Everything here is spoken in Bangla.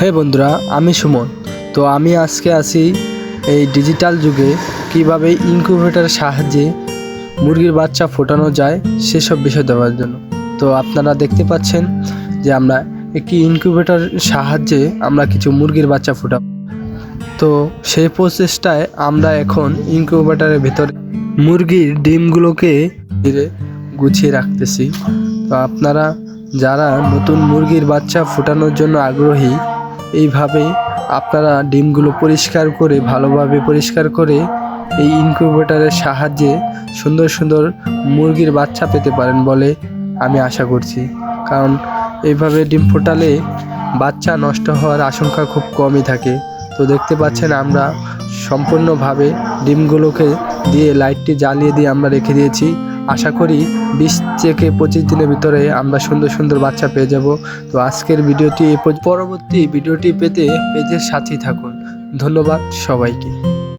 হে বন্ধুরা, আমি সুমন। তো আমি আজকে আছি এই ডিজিটাল যুগে কিভাবে ইনকিউবেটরের সাহায্যে মুরগির বাচ্চা ফোটানো যায় সেসব বিষয় দেওয়ার জন্য। তো আপনারা দেখতে পাচ্ছেন যে আমরা একটি ইনকিউবেটরের সাহায্যে আমরা কিছু মুরগির বাচ্চা ফোটাবো। তো সেই প্রচেষ্টায় আমরা এখন ইনকিউবেটরের ভিতরে মুরগির ডিমগুলোকে ধীরে গুছিয়ে রাখতেছি। তো আপনারা যারা নতুন মুরগির বাচ্চা ফোটানোর জন্য আগ্রহী, এইভাবে আপনারা ডিমগুলো পরিষ্কার করে ভালোভাবে পরিষ্কার করে এই ইনকিউবেটরের সাহায্যে সুন্দর সুন্দর মুরগির বাচ্চা পেতে পারেন বলে আমি আশা করছি। কারণ এইভাবে ডিম ফোটালে বাচ্চা নষ্ট হওয়ার আশঙ্কা খুব কমই থাকে। তো দেখতে পাচ্ছেন আমরা সম্পূর্ণভাবে ডিমগুলোকে দিয়ে লাইটটি জ্বালিয়ে দিয়ে আমরা রেখে দিয়েছি। আশা করি 20 থেকে 25 দিনের ভিতরে আমরা সুন্দর সুন্দর বাচ্চা পেয়ে যাব। তো আজকের ভিডিওটি পরবর্তী ভিডিওটি পেতে পেজের সাথেই থাকুন। ধন্যবাদ সবাইকে।